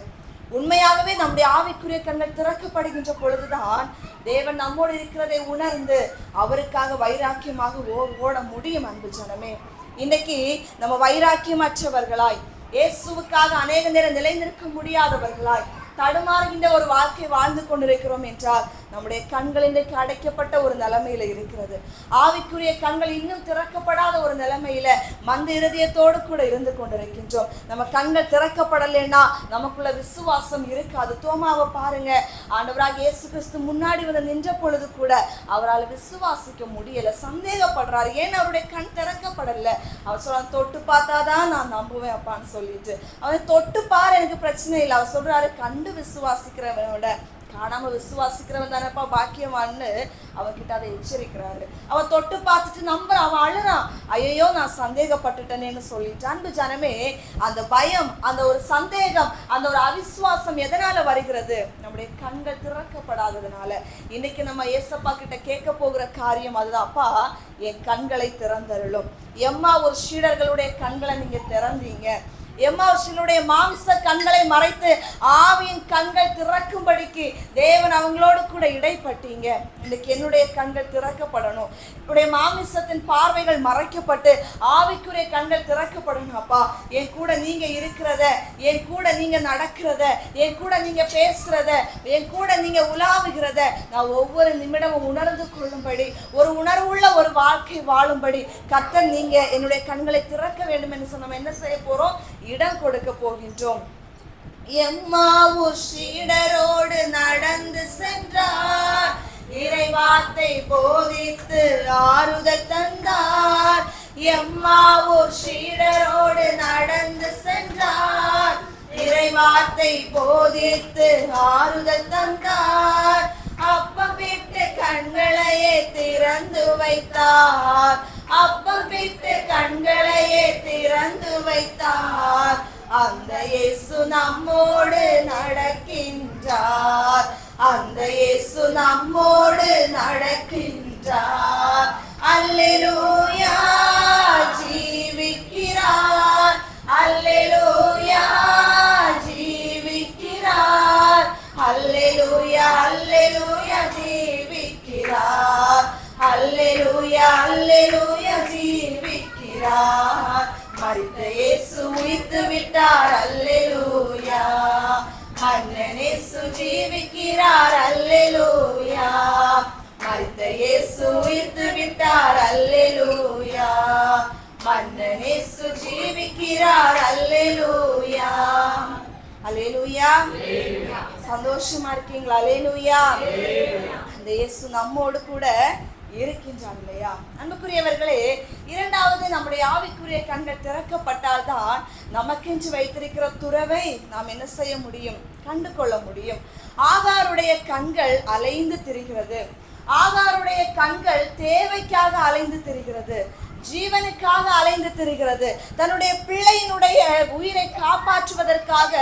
உண்மையாகவே நம்முடைய ஆவிக்குரிய கண்கள் திறக்கப்படுகின்ற பொழுதுதான் தேவன் நம்மோடு இருக்கிறதை உணர்ந்து அவருக்காக வைராக்கியமாக ஓட முடியும். அன்பு ஜனமே, இன்னைக்கு நம்ம வைராக்கியமற்றவர்களாய், இயேசுவுக்காக அநேக நேரம் நிலைநிற்க முடியாதவர்களாய் தடுமாறுகின்ற ஒரு வாழ்க்கை வாழ்ந்து கொண்டிருக்கிறோம் என்றால் நம்முடைய கண்கள் இன்றைக்கு அடைக்கப்பட்ட ஒரு நிலைமையில இருக்கிறது. ஆவிக்குரிய கண்கள் இன்னும் திறக்கப்படாத ஒரு நிலைமையில மந்த இருதயத்தோடு கூட இருந்து கொண்டிருக்கின்றோம். நம்ம கண்கள் திறக்கப்படலைன்னா நமக்குள்ள விசுவாசம் இருக்காது. தோமாவை பாருங்க, ஆண்டவராக இயேசு கிறிஸ்து முன்னாடி வந்து நின்ற பொழுது கூட அவரால் விசுவாசிக்க முடியல, சந்தேகப்படுறாரு. ஏன் அவருடைய கண் திறக்கப்படல? அவர் சொல்ல, தொட்டு பார்த்தாதான் நான் நம்புவேன் அப்பான்னு சொல்லிட்டு. அவன் தொட்டு பாரு, எனக்கு பிரச்சனை இல்லை. அவர் சொல்றாரு, கண்டு விசுவாசிக்கிறவனோட காணாம விசுவாசிக்கிறவன் தானப்பா பாக்கியவான்னு அவன்கிட்ட அதை எச்சரிக்கிறாரு. அவன் தொட்டு பார்த்துட்டு நம்புறான், அவன் அழுறான், ஐயோ நான் சந்தேகப்பட்டுட்டேன்னு சொல்லிட்டு. அன்பு ஜனமே, அந்த பயம், அந்த ஒரு சந்தேகம், அந்த ஒரு அவிசுவாசம் எதனால வருகிறது? நம்முடைய கண்கள் திறக்கப்படாததுனால. இன்னைக்கு நம்ம ஏசப்பா கிட்ட கேட்க போகிற காரியம் அதுதான். அப்பா, என் கண்களை திறந்தருளும். எம்மா ஒரு சீடர்களுடைய கண்களை நீங்க திறந்தீங்க. எம்மாவுடைய மாம்ச கண்களை மறைத்து ஆவியின் கண்கள் திறக்கும்படிக்கு தேவன் அவங்களோடு கூட இடைப்பட்டீங்க. இன்னைக்கு என்னுடைய கண்கள் திறக்கப்படணும். என்னுடைய மாமிசத்தின் பார்வைகள் மறைக்கப்பட்டு ஆவிக்குரிய கண்கள் திறக்கப்படணும். அப்பா, என் கூட நீங்க இருக்கிறத, என் கூட நீங்க நடக்கிறத, என் கூட நீங்க பேசுறத, என் கூட நீங்க உலாவுகிறத நான் ஒவ்வொரு நிமிடமும் உணர்ந்து கொள்ளும்படி, ஒரு உணர்வுள்ள ஒரு வாழ்க்கை வாழும்படி கர்த்தர் நீங்க என்னுடைய கண்களை திறக்க வேண்டும் என்று சொன்ன என்ன செய்ய போறோம்? இடம் கொடுக்க போகின்றோம். எம்மாவு சீடரோடு நடந்து சென்றார், இறைவார்த்தை போதித்து ஆறுதல் தந்தார். எம்மாவு சீடரோடு நடந்து சென்றார், இறைவார்த்தை போதித்து ஆறுதல் தந்தார். அப்பம் பிட்டு கண்களையே திறந்து வைத்தார், அப்பம் பிட்டு கண்களையே திறந்து வைத்தார். அந்த இயேசு நம்மோடு நடக்கின்றார், அந்த இயேசு நம்மோடு நடக்கின்றார். அல்லேலூயா, ஜீவிக்கிறார். அல்லேலூயா, ஜீவிக்கிறார். அல்லேலூயா, அல்லேலூயா, ஜீவிக்கிறார். அல்லேலூயா, அல்லேலூயா, ஜீவிக்கிறார். மரித்த இயேசு உயிர்த்து விட்டார். அல்லேலூயா, மன்னன் இயேசு ஜீவிக்கிறார். அல்லேலூயா, மரித்த இயேசு உயிர்த்து விட்டார். அல்லேலூயா, மன்னன் இயேசு ஜீவிக்கிறார். அல்லேலூயா, அல்லேலூயா. சந்தோஷமா இருக்கீங்களா? அல்லேலூயா. அந்த இயேசு நம்மோடு கூட இருக்கின்றார் இல்லையா? அன்புக்குரியவர்களே, இரண்டாவது நம்முடைய ஆவிக்குரிய கண்கள் திறக்கப்பட்டால் தான் நமக்கென்று வைத்திருக்கிற துறவை நாம் என்ன செய்ய முடியும்? கண்டு கொள்ள முடியும். ஆகாருடைய கண்கள் அலைந்து திரிகிறது. ஆகாருடைய கண்கள் தேவைக்காக அலைந்து திரிகிறது, ஜீவனுக்காக அலைந்து திரிகிறது. தன்னுடைய பிள்ளையினுடைய உயிரை காப்பாற்றுவதற்காக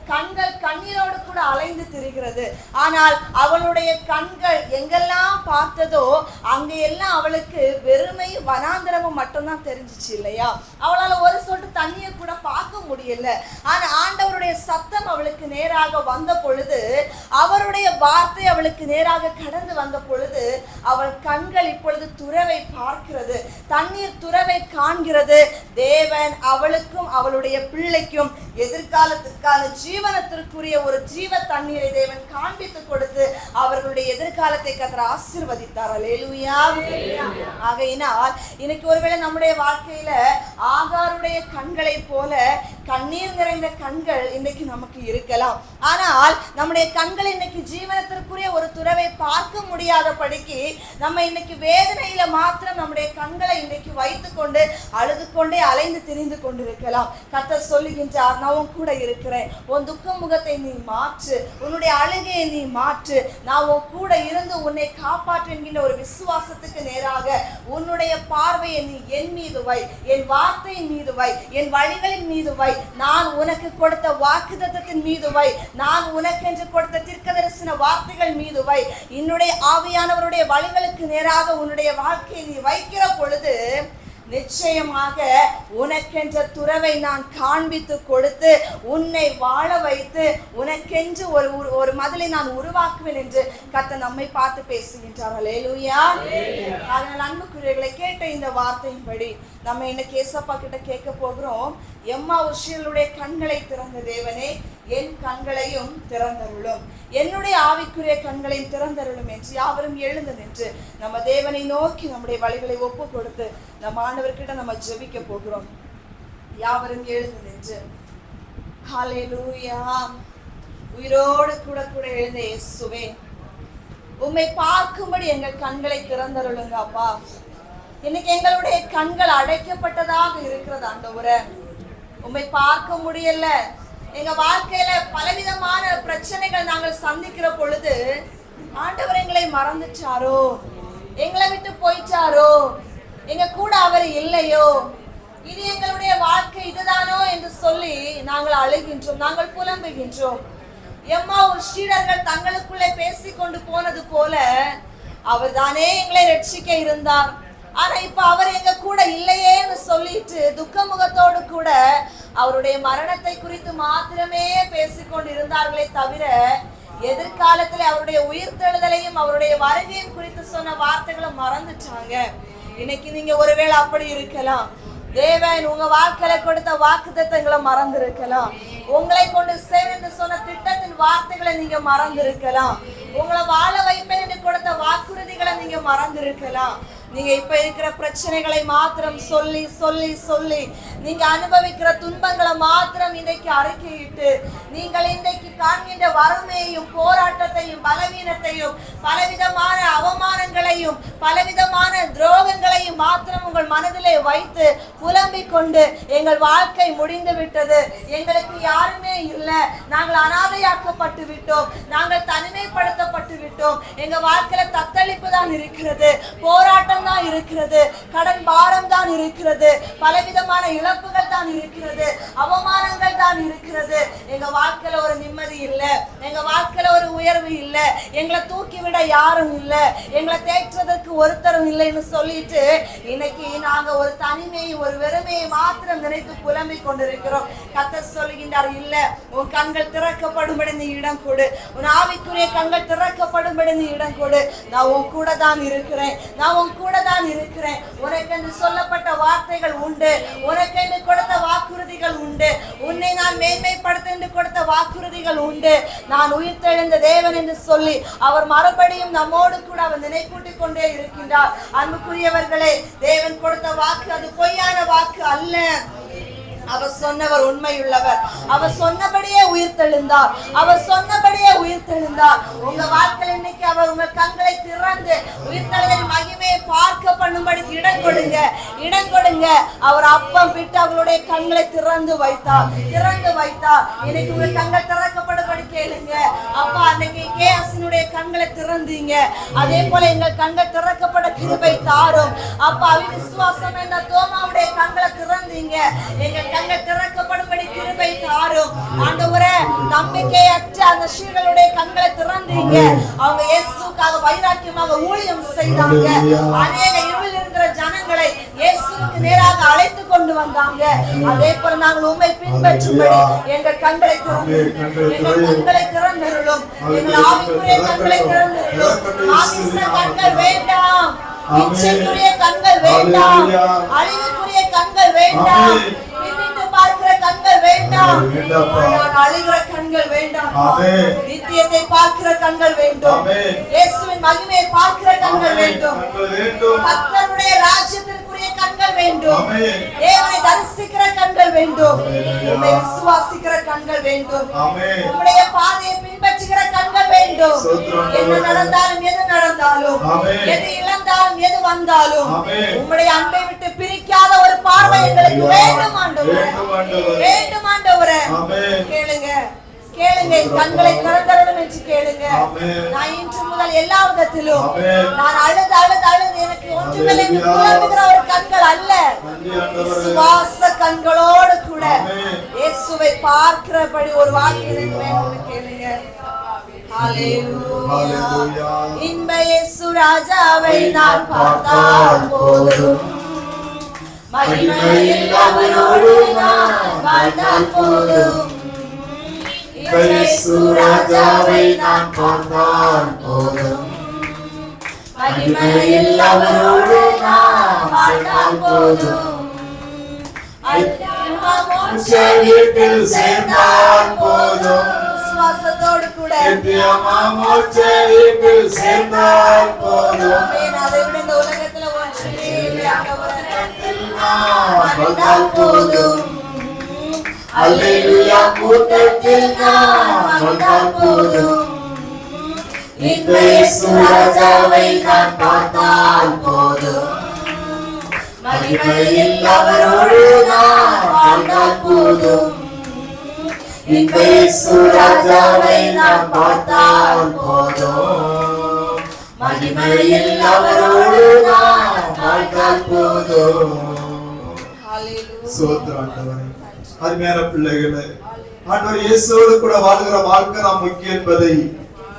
கண்கள் கண்ணீரோடு கூட அலைந்து திரிகிறது. ஆனால் அவளுடைய கண்கள் எங்கெல்லாம் பார்த்ததோ அங்கெல்லாம் அவளுக்கு வெறுமை வனாந்திரமும் மட்டும்தான் தெரிஞ்சிச்சு இல்லையா? அவளால் ஒரு சொட்டு தண்ணியை கூட பார்க்க முடியல. ஆனால் ஆண்டவருடைய சத்தம் அவளுக்கு நேராக வந்த பொழுது, அவருடைய வார்த்தை அவளுக்கு நேராக கடந்து வந்த பொழுது அவள் கண்கள் இப்பொழுது துறவை பார்க்கிறது, தண்ணீர் துறவை காண்கிறது. தேவன் அவளுக்கும் அவளுடைய பிள்ளைக்கும் எதிர்காலத்திற்கான ஜீவனத்திற்குரிய ஒரு ஜீவ தண்ணீரை தேவன் காண்பித்து கொடுத்து அவர்களுடைய எதிர்காலத்தை கர்த்தர் ஆசீர்வதித்தார். அல்லேலூயா. ஆகையினால் இன்னைக்கு ஒருவேளை நம்முடைய வாழ்க்கையில ஆகாருடைய கண்களை போல கண்ணீர் நிறைந்த கண்கள் இன்னைக்கு நமக்கு இருக்கலாம். ஆனால் நம்முடைய கண்கள் இன்னைக்கு ஜீவனத்திற்குரிய ஒரு துறவை பார்க்க முடியாதபடிக்கு நம்ம இன்னைக்கு வேதனையில மாத்திரம் நம்முடைய கண்களை இன்னைக்கு வைத்துக் கொண்டு அழுது கொண்டே அலைந்து திரிந்து கொண்டிருக்கலாம். கர்த்தர் சொல்லுகின்றார், நான் உன் கூட இருக்கிறேன், உன் துக்க முகத்தை நீ மாற்று, உன்னுடைய அழுகையை நீ மாற்று, நான் உன் கூட இருந்து உன்னை காப்பாற்று என்கின்ற ஒரு விசுவாசத்துக்கு நேராக உன்னுடைய பார்வையை நீ என் மீது வை, என் வார்த்தையின் மீது வை, என் வழிகளின் மீது வை, நான் உனக்கு கொடுத்த வாக்குத்தத்தத்தின் மீது வை, நான் உனக்கென்று கொடுத்த தீர்க்கதரிசன வார்த்தைகள் மீது வை. என்னுடைய ஆவியானவருடைய வழிகளுக்கு நேராக உன்னுடைய வாழ்க்கையை நீ வைக்கிற பொழுது நிச்சயமாக உனக்கென்ற துறவை நான் காண்பித்து கொடுத்து உன்னை வாழ வைத்து உனக்கென்று ஒரு மதிலை நான் உருவாக்குவேன் என்று கர்த்தர் நம்மை பார்த்து பேசுகின்றார். அல்லேலூயா. அதனால் அன்புக்குரியவர்களை, கேட்ட இந்த வார்த்தையின்படி நம்ம இன்னைக்கு ஏசப்பா கிட்ட கேட்க போகிறோம், எம்மாவுடைய கண்களை திறந்த தேவனே, என் கண்களையும் திறந்தருளும், என்னுடைய ஆவிக்குரிய கண்களையும் திறந்தருளும் என்று யாவரும் எழுந்து நின்று நம்ம தேவனை நோக்கி நம்முடைய வழிகளை ஒப்பு கொடுத்து நம்ம ஆண்டவர்கிட்ட நம்ம ஜெபிக்க போகிறோம். யாவரும் எழுந்து நின்று ஹல்லேலூயா. உயிரோடு கூட கூட எழுந்த இயேசுவே, உம்மை பார்க்கும்படி எங்கள் கண்களை திறந்தருளுங்க அப்பா. இன்னைக்கு எங்களுடைய கண்கள் அடைக்கப்பட்டதாக இருக்கிறது ஆண்டவரே, உம்மை பார்க்க முடியல. எங்க வாழ்க்கையில பலவிதமான பிரச்சனைகள் நாங்கள் சந்திக்கிற பொழுது ஆண்டவர் எங்களை மறந்துச்சாரோ, எங்களை விட்டு போயிட்டாரோ, எங்க கூட அவர் இல்லையோ, இது எங்களுடைய வாழ்க்கை இதுதானோ என்று சொல்லி நாங்கள் அழுகின்றோம், நாங்கள் புலம்புகின்றோம். எம்மாவூர் சீடர்கள் தங்களுக்குள்ளே பேசிக்கொண்டு போனது போல அவர் தானே எங்களை ரட்சிக்க இருந்தார், ஆனா இப்ப அவர் எங்க கூட இல்லையேன்னு சொல்லிட்டு துக்க முகத்தோடு கூட அவருடைய மரணத்தை குறித்து மாத்திரமே பேசிக்கொண்டு இருந்தார்களே தவிர எதிர்காலத்துல அவருடைய உயிர்த்தெழுதலையும் அவருடைய வருகையும் குறித்து சொன்ன வார்த்தைகளை மறந்துட்டாங்க. இன்னைக்கு நீங்க ஒருவேளை அப்படி இருக்கலாம். தேவன் உங்க வாழ்க்கையில கொடுத்த வாக்குத்தத்தங்களை மறந்திருக்கலாம். உங்களை கொண்டு சேவென்று சொன்ன திட்டத்தின் வார்த்தைகளை நீங்க மறந்திருக்கலாம். உங்களை வாழ வைப்பேன் என்று கொடுத்த வாக்குறுதிகளை நீங்க மறந்திருக்கலாம். நீங்க இப்ப இருக்கிற பிரச்சனைகளை மாத்திரம் சொல்லி சொல்லி சொல்லி நீங்க அனுபவிக்கிற துன்பங்களை மாத்திரம் இன்றைக்கு அறிக்கையிட்டு நீங்கள் இன்றைக்கு காண்கின்ற வறுமையையும் போராட்டத்தையும் பலவீனத்தையும் பலவிதமான அவமானங்களையும் பலவிதமான துரோகங்களையும் மாத்திரம் உங்கள் மனதிலே வைத்து புலம்பிக் கொண்டு எங்கள் வாழ்க்கை முடிந்து விட்டது, எங்களுக்கு யாருமே இல்லை, நாங்கள் அனாதையாக்கப்பட்டு விட்டோம், நாங்கள் தனிமைப்படுத்தப்பட்டு விட்டோம், எங்க வாழ்க்கையில தத்தளிப்பு தான் இருக்கிறது, போராட்டம் தான் இருக்கிறது, கடன் பாரம் தான் இருக்கிறது, பலவிதமான இழப்புகள் தான் இருக்கிறது, அவமானங்கள் தான் இருக்கிறது, எங்க வாழ்க்கையில ஒரு நிம்மதி இல்லை, எங்க வாழ்க்கையில ஒரு உயர்வு இல்லை, எங்களை தூக்கிவிட யாரும் இல்லை, எங்களை தேற்றுவதற்கு ஒருத்தரும் இல்லைன்னு சொல்லிட்டு இன்னைக்கு நாங்க ஒரு தனிமையை ஒரு வெறுமையை மாத்திரம் நினைத்து புலம்பிக் கொண்டிருக்கிறோம். கர்த்தர் சொல்லுகின்றார், இல்ல, உன் கண்கள் திறக்கப்படும்படி நீ இடம் கொடு, உன் ஆவிக்குரிய கண்கள் திறக்கப்படும்படி நீ இடம் கொடு, நான் உன் கூட தான் இருக்கிறேன், நான் உன் கூட தான் இருக்கிறேன், உனக்கென்று சொல்லப்பட்ட வார்த்தைகள் உண்டு, உனக்கென்று கொடுத்த வாக்குறுதிகள் உண்டு, உன்னை நான் மேன்மைப்படுத்த என்று கொடுத்த வாக்குறுதிகள் உண்டு, நான் உயிர்த்தெழுந்த தேவன் என்று சொல்லி அவர் மறுபடியும் நம்மோடு கூட அவர் நினைப்பூட்டிக் கொண்டே இருக்கின்றார். அன்புக்குரியவர்களே, தேவன் கொடுத்த வாக்கு அது பொய்யான வாக்கு அல்ல. அவர் சொன்னவர் உண்மையுள்ளவர், அவர் சொன்னபடியே உயிர்த்தெழுந்தார், அவர் சொன்னபடியே உயிர்த்தெழுந்தார். உங்க வாழ்க்கையில் இன்னைக்கு அவர் உங்கள் கண்களை திறந்து உயிர்த்தெழுதலின் மகிமையை பார்க்க பண்ணும்படி இடம் கொடுங்க, இடம் கொடுங்க. அவர் அப்பம் விட்டு அவர்களுடைய கண்களை திறந்து வைத்தார், திறந்து வைத்தார். இன்னைக்கு உங்கள் கண்கள் திறக்கப்படும்படி கேளுங்க. அப்பா, அன்னைக்கு கேசினுடைய கண்களை திறந்தீங்க, அதே போல எங்கள் கண்கள் திறக்கப்பட கிருபை தாரும். அப்பா, அவிசுவாசம் என்ற தோமாவுடைய கண்களை திறந்தீங்க, எங்கள் கண்கள் திறக்கப்படும்படி கிருபை தாரும். ஆண்டவரே, நம்பிக்கையற்ற அந்த சீடர்களுடைய கண்களை திறந்தீங்க, அவங்க இயேசுவுக்காக வைராக்கியமாக ஊழியம் செய்தாங்க, அநேக இருளில் இருக்கிற ஜனங்களை இயேசுவுக்கு நேராக அழைத்து கொண்டு வந்தாங்க. அதே போல நாங்கள் உம்மை பின்பற்றும்படி எங்கள் கண்களை திறந்தருளும், எங்கள் கண்களை திறந்தருளும், எங்கள் ஆவிக்குரிய கண்களை திறந்தருளும். ஆவிச கண்கள் வேண்டாம், இச்சைக்குரிய கண்கள் வேண்டாம், அழிவுக்குரிய கண்கள் வேண்டாம், பார்க்கிற கண்கள் வேண்டாம். நான் அழுகிற கண்கள் வேண்டாம். நித்தியத்தை பார்க்கிற கண்கள் வேண்டும். இயேசுவின் மகிமையை பார்க்கிற கண்கள் வேண்டும். கர்த்தருடைய ராஜ்யத்திற்குரிய கண்கள் வேண்டும். தேவனை தரிசிக்கிற கண்கள் வேண்டும். உம்மை விசுவாசிக்கிற கண்கள் வேண்டும். உம்முடைய பாதையை பின்பற்றுகிற கண்கள் வேண்டும். என்ன நடந்தாலும் எது நடந்தாலும், எது இழந்தாலும் எது வந்தாலும், உம்முடைய அன்பை விட்டு பிரிக்காத ஒரு பார்வை எங்களுக்கு வேண்டும் ஆண்டவரே. வேண்டும் ஆண்டவரே. கேளுங்க, கேளுங்க, கண்களை திறந்தருளும் என்று கேளுங்க. நான் இன்று முதல் எல்லா விதத்திலும் நான் அழுது அழுது அழுது எனக்கு ஒன்றுமில்லை என்று புலம்புகிற ஒரு கண்கள் அல்ல, விசுவாச கண்களோடு கூட இயேசுவை பார்க்கிறபடி ஒரு வாழ்க்கை வேண்டும் கேளுங்க. ஹல்லேலூயா. இன்ப இயேசு ராஜாவை நான் பார்த்தால் போதும், மகிமையில் அவரோடு நான் வாழ்ந்தால் போதும். இயேசு ராஜாவை நான் பார்த்தால் போதும், மகிமையில் அவரோடு நான் வாழ்ந்தால் போதும். வீட்டில் சேர்ந்தால் போதும், விசுவாசத்தோடு கூட வீட்டில் சேர்ந்தால் போதும். அதை விட இந்த உலகத்துல வாழ்ந்தால் போதும். அல்லேலூயா. கூட்டத்தில் நான் வாழ்ந்தால் போதும். இயேசு ராஜாவை நான் பார்த்தால் போதும், மகிமையில் அவரோடு நான் வாழ்ந்தால் போதும். இயேசு ராஜாவை நான் பார்த்தால் போதும், மகிமையில் அவரோடு நான் வாழ்ந்தால் போதும். சோத்ராண்டவரே, அருமையான பிள்ளைகளே, ஆண்டவர் இயேசுவோடு கூட வாழ்கிற வாழ்க்கை நாம் முக்கியம் என்பதை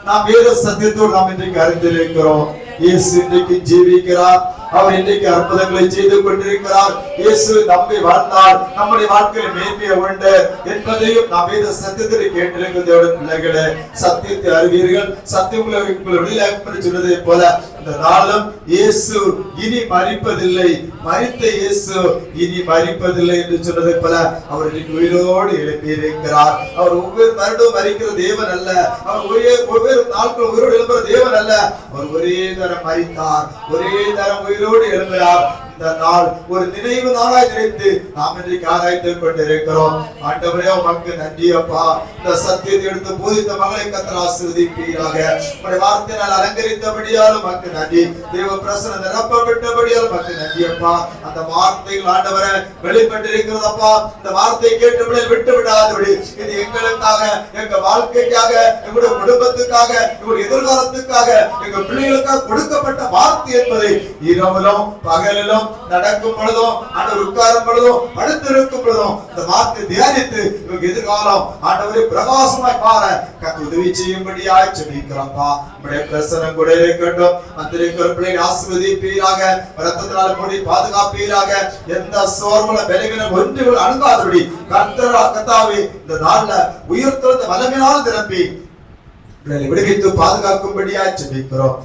நாம் வேத சத்தியத்தோடு நாம் இன்றைக்கு அறிந்திருக்கிறோம். இயேசு இன்றைக்கு ஜீவிக்கிறார். அவர் இன்றைக்கு அற்புதங்களை செய்து கொண்டிருக்கிறார். இயேசு நம்மை வாழ்ந்தால் நம்முடைய வாழ்க்கையில மேன்மையை உண்டு என்பதையும் நாம் வேத சத்தியத்தில் கேட்டிருக்கிறதோட பிள்ளைகளே, சத்தியத்தை அறிவீர்கள், சத்தியம் உங்களை வெளியாகும் சொன்னதை போல இந்த நாளும் இயேசு இனி மரிப்பதில்லை, மரித்த இயேசு இனி மரிப்பதில்லை என்று சொன்னதை போல அவர் இன்றைக்கு உயிரோடு எழுப்பியிருக்கிறார். அவர் ஒவ்வொரு வருடம் மரிக்கிற தேவன் அல்ல, அவர் ஒவ்வொரு நாட்கள் உயிரோடு எழுப்புற தேவன் அல்ல. அவர் ஒரே தரம் மரித்தார், ஒரே தரம் உயிரோடு எழுப்புகிறார். இந்த நாள் ஒரு நினைவு நாளாய் நினைத்து நாம் இன்றைக்கு ஆராய்ந்து கொண்டிருக்கிறோம். ஆண்டவரே, உமக்கு நன்றி அப்பா. இந்த சத்தியத்தை எடுத்து போதித்த மகளை கர்த்தர் ஆசீர்வதிப்பீராக. உம்முடைய வார்த்தையால் அலங்கரித்தபடியால் உமக்கு நன்றி. தேவ பிரசன்னம் நிரப்பப்பட்டபடியால் உமக்கு நன்றி அப்பா. அந்த வார்த்தைகள் ஆண்டவரே வெளிப்பட்டிருக்கிறதப்பா. இந்த வார்த்தையை கேட்டபடியால் விட்டு விடாதபடி இது எங்களுக்காக, எங்க வாழ்க்கைக்காக, எங்களுடைய குடும்பத்துக்காக, எங்களுடைய எதிர்காலத்துக்காக, எங்க பிள்ளைகளுக்காக கொடுக்கப்பட்ட வார்த்தை என்பதை இரவிலும் பகலிலும் நடக்கும் பொழுதும், ஆண்டவர் உட்காரும் பொழுதும், படுத்திருக்கும் பொழுதும் இந்த வார்த்தை தியானித்து இவங்க எதிர்காலம் ஆண்டவரை பிரகாசமாய் மாற கர்த்தர் உதவி செய்யும்படியாய் ஜெபிக்கிறோம்ப்பா. உம்முடைய பிரசன்னம் கூட இருக்கட்டும். வந்திருக்கிற பிள்ளைகளை ஆசீர்வதிப்பீராக, இரத்தத்தினால மூடி பாதுகாப்பீராக. எந்த சோர்வுல பலவீனம் ஒன்றுகள் அணுகாதபடி கர்த்தாவே இந்த நாள்ல உயிர்த்தெழுந்த வல்லமையினால் நிரப்பி விடுவித்து பாதுகாக்கும்படியாய் ஜெபிக்கிறோம்.